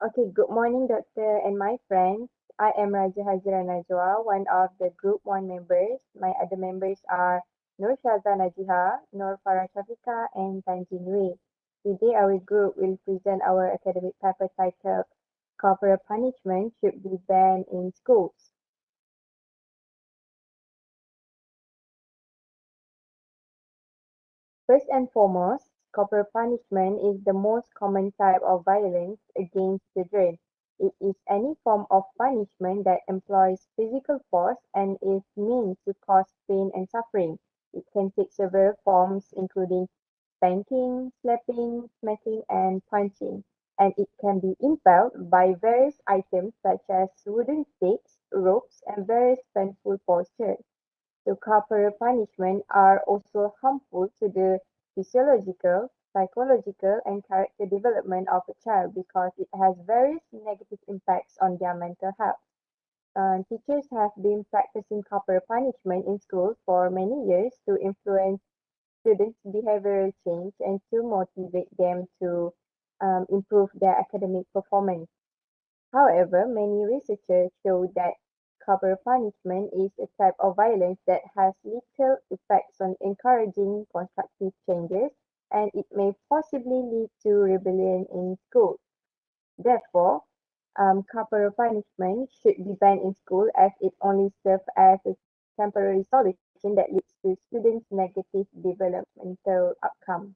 Okay, good morning, doctor and my friends. I am Raja Hajira Najwa, one of the Group 1 members. My other members are Nur Shaza Najiha, Nur Farah Shafika, and Tanjin Wei. Today, our group will present our academic paper titled Corporal Punishment Should Be Banned in Schools. First and foremost, corporal punishment is the most common type of violence against children. It is any form of punishment that employs physical force and is meant to cause pain and suffering. It can take several forms, including spanking, slapping, smacking, and punching, and it can be impelled by various items such as wooden sticks, ropes, and various painful postures. So corporal punishment are also harmful to the physiological, psychological, and character development of a child because it has various negative impacts on their mental health. Teachers have been practicing corporal punishment in schools for many years to influence students' behavioral change and to motivate them to improve their academic performance. However, many researchers show that corporal punishment is a type of violence that has little effects on encouraging constructive changes, and it may possibly lead to rebellion in schools. Therefore, corporal punishment should be banned in school as it only serves as a temporary solution that leads to students' negative developmental outcomes.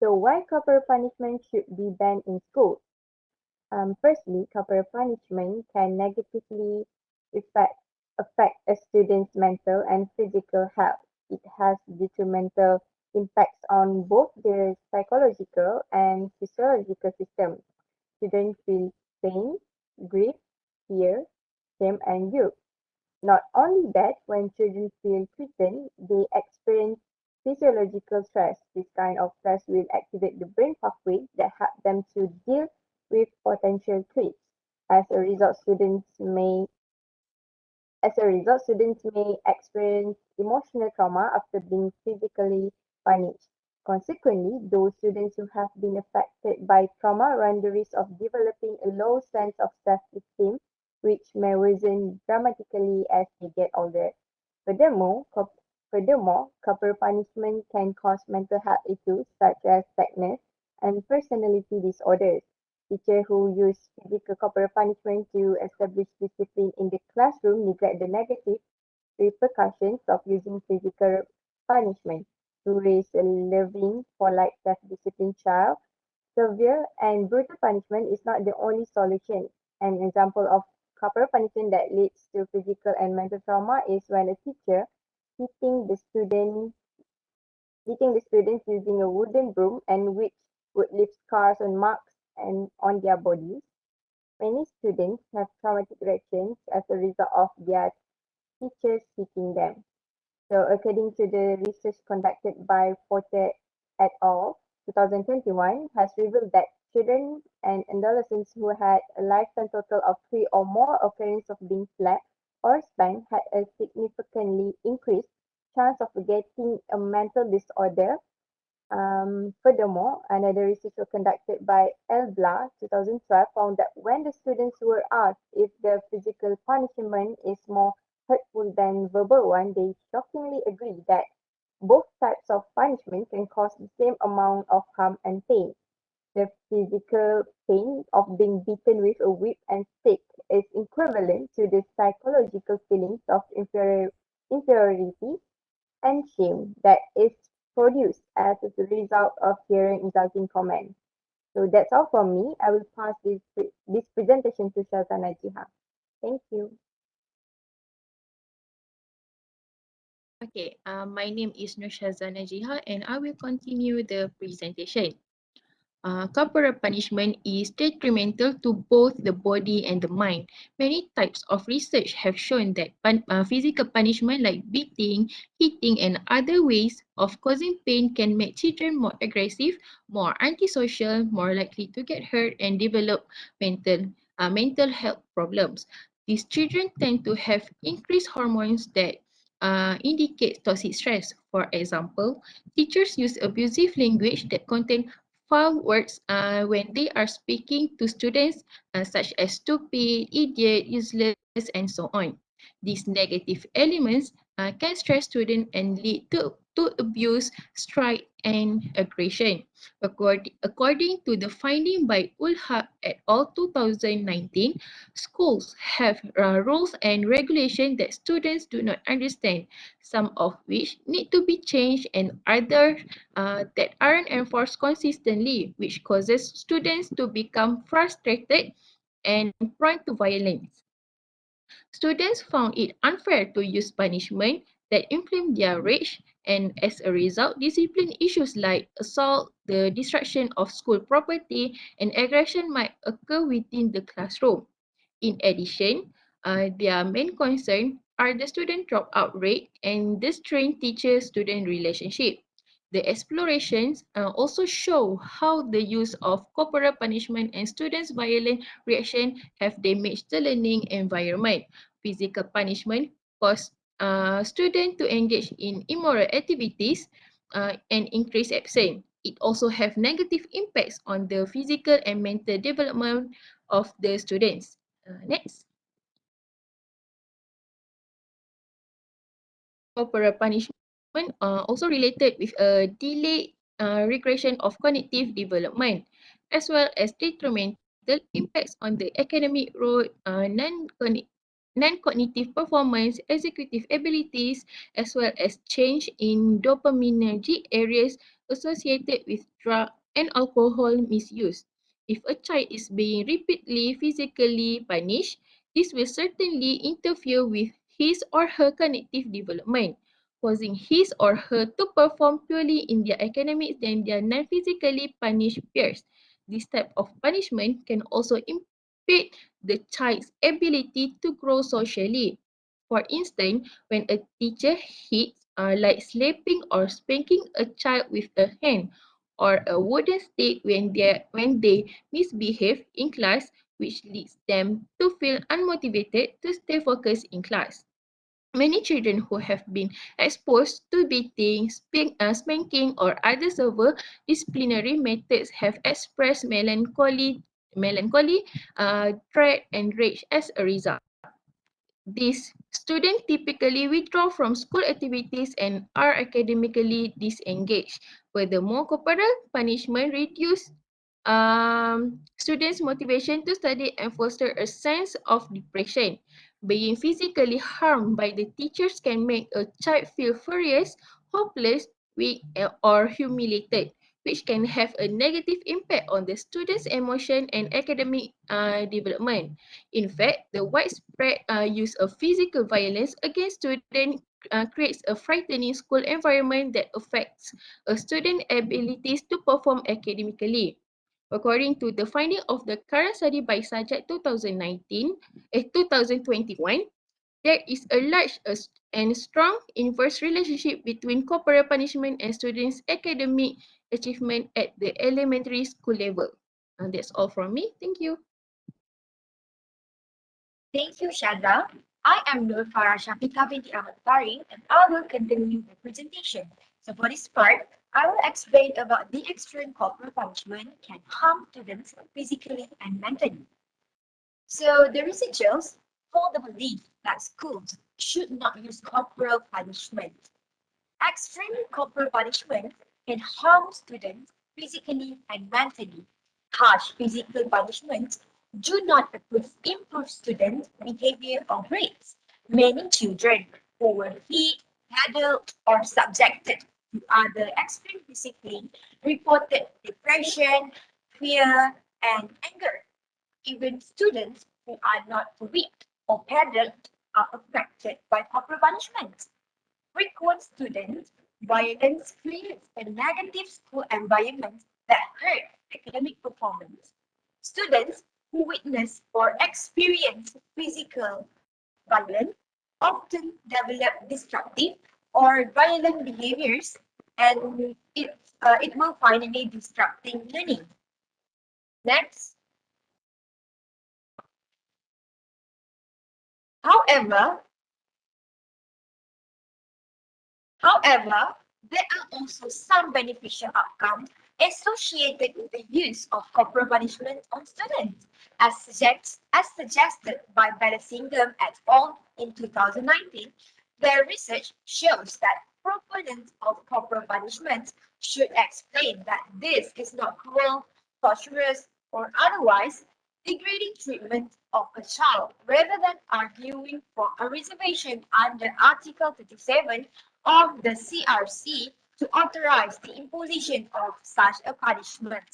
So, why corporal punishment should be banned in schools? Firstly, corporal punishment can negatively affect, affect a student's mental and physical health. It has detrimental impacts on both their psychological and physiological systems. Children feel pain, grief, fear, shame, and guilt. Not only that, when children feel threatened, they experience physiological stress. This kind of stress will activate the brain pathways that help them to deal with potential threats. As a result, students may experience emotional trauma after being physically punished. Consequently, those students who have been affected by trauma run the risk of developing a low sense of self-esteem, which may worsen dramatically as they get older. Furthermore, corporal punishment can cause mental health issues such as sadness and personality disorders. Teachers who use physical corporal punishment to establish discipline in the classroom neglect the negative repercussions of using physical punishment to raise a loving, polite, self-disciplined child. Severe and brutal punishment is not the only solution. An example of corporal punishment that leads to physical and mental trauma is when a teacher hitting the student hitting the students using a wooden broom and which would leave scars and marks and on their bodies. Many students have traumatic reactions as a result of their teachers hitting them. So according to the research conducted by Porter et al. 2021 has revealed that children and adolescents who had a lifetime total of three or more occurrences of being slapped or spanked had a significantly increased chance of getting a mental disorder. Furthermore, another research conducted by Elbla 2012 found that when the students were asked if the physical punishment is more hurtful than verbal one, they shockingly agreed that both types of punishment can cause the same amount of harm and pain. The physical pain of being beaten with a whip and stick is equivalent to the psychological feelings of inferiority and shame that is produced as a result of hearing insulting comments. So that's all from me. I will pass this presentation to Shaltana Jiha. Thank you. Okay, my name is Nushazana Jiha and I will continue the presentation. Corporal punishment is detrimental to both the body and the mind. Many types of research have shown that physical punishment like beating, hitting, and other ways of causing pain can make children more aggressive, more antisocial, more likely to get hurt, and develop mental health problems. These children tend to have increased hormones that indicates toxic stress. For example, teachers use abusive language that contain foul words when they are speaking to students, such as stupid, idiot, useless, and so on. These negative elements can stress students and lead to abuse, strike, and aggression. According to the finding by Ulha et al. 2019, schools have rules and regulations that students do not understand, some of which need to be changed and others that aren't enforced consistently, which causes students to become frustrated and prone to violence. Students found it unfair to use punishment that inflame their rage, and as a result, discipline issues like assault, the destruction of school property, and aggression might occur within the classroom. In addition, their main concern are the student dropout rate and the strained teacher-student relationship. The explorations also show how the use of corporal punishment and students' violent reaction have damaged the learning environment. Physical punishment cause students to engage in immoral activities and increase absence. It also have negative impacts on the physical and mental development of the students. Next. Corporal punishment also related with a delayed regression of cognitive development, as well as detrimental impacts on the academic road, non-cognitive performance, executive abilities, as well as change in dopaminergic areas associated with drug and alcohol misuse. If a child is being repeatedly physically punished, this will certainly interfere with his or her cognitive development, causing his or her to perform poorly in their academics than their non-physically punished peers. This type of punishment can also impede the child's ability to grow socially. For instance, when a teacher hits, like slapping or spanking a child with a hand or a wooden stick when they misbehave in class, which leads them to feel unmotivated to stay focused in class. Many children who have been exposed to beating, spanking, or other severe disciplinary methods have expressed melancholy, dread, and rage as a result. These students typically withdraw from school activities and are academically disengaged. Furthermore, corporal punishment reduce students' motivation to study and foster a sense of depression. Being physically harmed by the teachers can make a child feel furious, hopeless, weak, or humiliated, which can have a negative impact on the student's emotion and academic development. In fact, the widespread use of physical violence against students creates a frightening school environment that affects a student's abilities to perform academically. According to the finding of the current study by Sajat 2021, there is a large and strong inverse relationship between corporal punishment and students' academic achievement at the elementary school level. And that's all from me. Thank you. Thank you, Shadra. I am Nur Farah Shafika binti Ahmad Farid, and I will continue the presentation. So for this part, I will explain about the extreme corporal punishment can harm students physically and mentally. So the researchers hold the belief that schools should not use corporal punishment. Extreme corporal punishment can harm students physically and mentally. Harsh physical punishments do not improve student behavior or grades. Many children who were hit, paddled, or subjected to other extreme discipline reported depression, fear, and anger. Even students who are not whipped or paddled are affected by corporal punishment. Frequent student violence creates a negative school environment that hurt academic performance. Students who witness or experience physical violence often develop destructive or violent behaviors, and it will finally disrupting learning. Next, however, However, there are also some beneficial outcomes associated with the use of corporal punishment on students, as suggested by Balasingham et al. In 2019. Their research shows that proponents of corporal punishment should explain that this is not cruel, torturous, or otherwise degrading treatment of a child rather than arguing for a reservation under Article 37 of the CRC to authorize the imposition of such a punishment.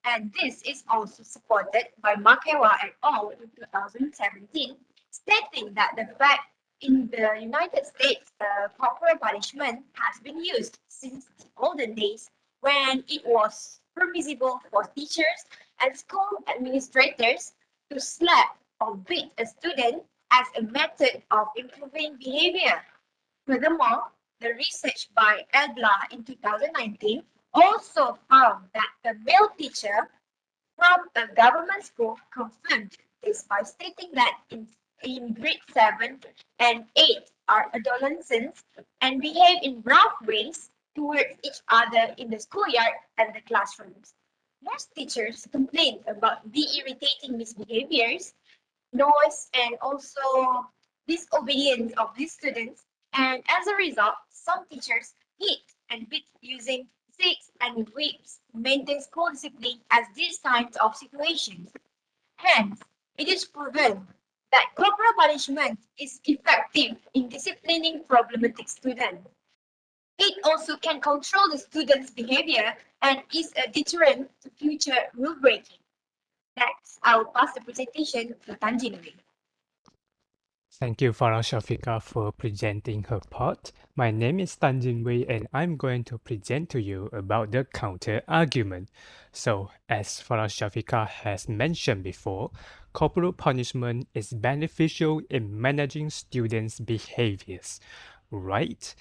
And this is also supported by Makewa et al. In 2017, stating that the fact in the United States, corporal punishment has been used since the olden days when it was permissible for teachers and school administrators to slap or beat a student as a method of improving behavior. Furthermore, the research by Elbla in 2019 also found that a male teacher from a government school confirmed this by stating that in grade 7 and 8 are adolescents and behave in rough ways towards each other in the schoolyard and the classrooms. Most teachers complain about the irritating misbehaviors, noise, and also disobedience of these students. And as a result, some teachers hit and beat using sticks and whips to maintain school discipline as these kinds of situations. Hence, it is proven that corporal punishment is effective in disciplining problematic students. It also can control the student's behavior and is a deterrent to future rule breaking. Next, I will pass the presentation to Tanjini. Thank you, Farah Shafika, for presenting her part. My name is Tanjin Wei, and I'm going to present to you about the counter argument. So, as Farah Shafika has mentioned before, corporal punishment is beneficial in managing students' behaviors, right?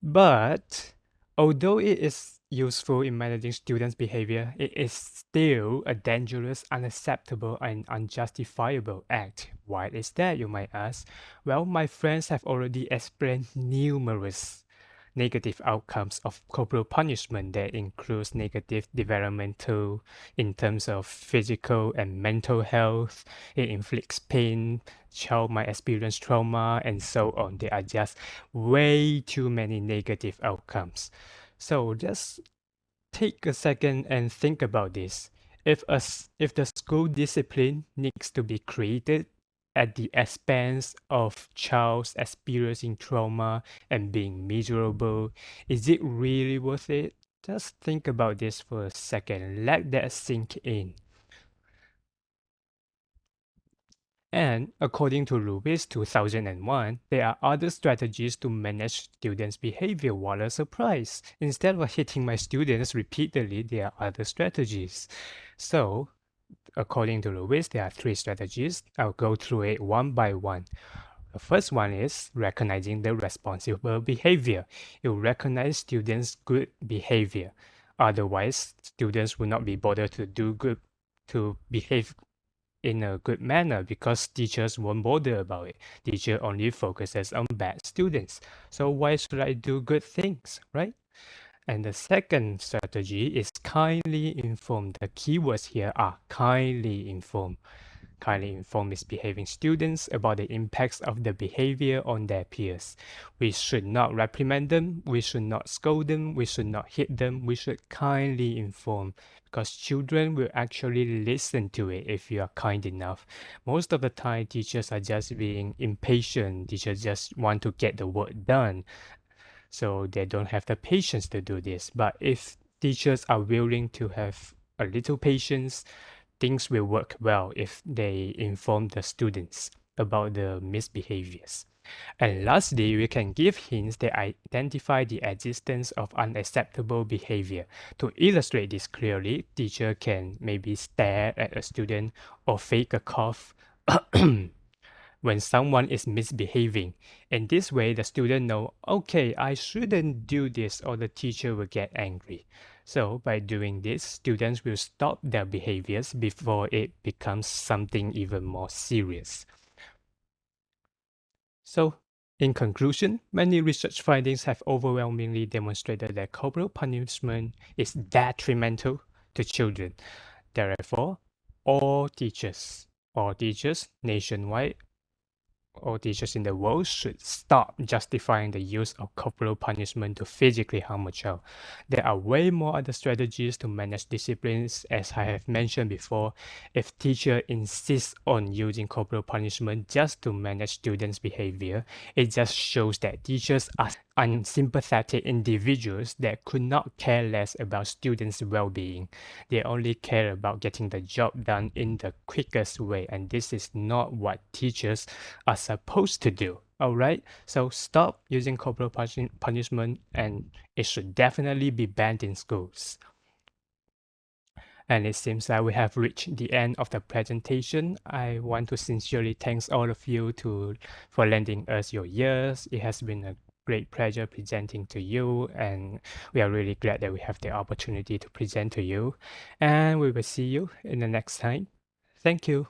But although it is useful in managing students' behavior, it is still a dangerous, unacceptable, and unjustifiable act. Why is that, you might ask? Well, my friends have already explained numerous negative outcomes of corporal punishment that includes negative developmental in terms of physical and mental health. It inflicts pain, child might experience trauma, and so on. There are just way too many negative outcomes. So just take a second and think about this. If the school discipline needs to be created at the expense of child's experiencing trauma and being miserable, is it really worth it? Just think about this for a second. Let that sink in. And according to Lewis 2001, there are other strategies to manage students' behavior. What a surprise! Instead of hitting my students repeatedly, there are other strategies. So, according to Lewis, there are three strategies. I'll go through it one by one. The first one is recognizing the responsible behavior. You recognize students' good behavior. Otherwise, students will not be bothered to behave in a good manner because teachers won't bother about it. Teacher only focuses on bad students. So why should I do good things, right? And the second strategy is kindly inform. The keywords here are kindly inform. Kindly inform misbehaving students about the impacts of the behavior on their peers. We should not reprimand them, we should not scold them, we should not hit them, we should kindly inform because children will actually listen to it if you are kind enough. Most of the time, teachers are just being impatient, teachers just want to get the work done. So they don't have the patience to do this. But if teachers are willing to have a little patience, things will work well if they inform the students about the misbehaviors. And lastly, we can give hints that identify the existence of unacceptable behavior. To illustrate this clearly, teacher can maybe stare at a student or fake a cough when someone is misbehaving. In this way, the student know, okay, I shouldn't do this or the teacher will get angry. So by doing this, students will stop their behaviors before it becomes something even more serious. So In conclusion, many research findings have overwhelmingly demonstrated that corporal punishment is detrimental to children. Therefore, all teachers nationwide, all teachers in the world should stop justifying the use of corporal punishment to physically harm a child. There are way more other strategies to manage disciplines, as I have mentioned before. If teacher insists on using corporal punishment just to manage students' behavior, it just shows that teachers are unsympathetic individuals that could not care less about students' well-being. They only care about getting the job done in the quickest way, and this is not what teachers are supposed to do. All right, so stop using corporal punishment, and it should definitely be banned in schools. And it seems that we have reached the end of the presentation. I want to sincerely thank all of you for lending us your ears. It has been a great pleasure presenting to you, and we are really glad that we have the opportunity to present to you. And we will see you in the next time. Thank you.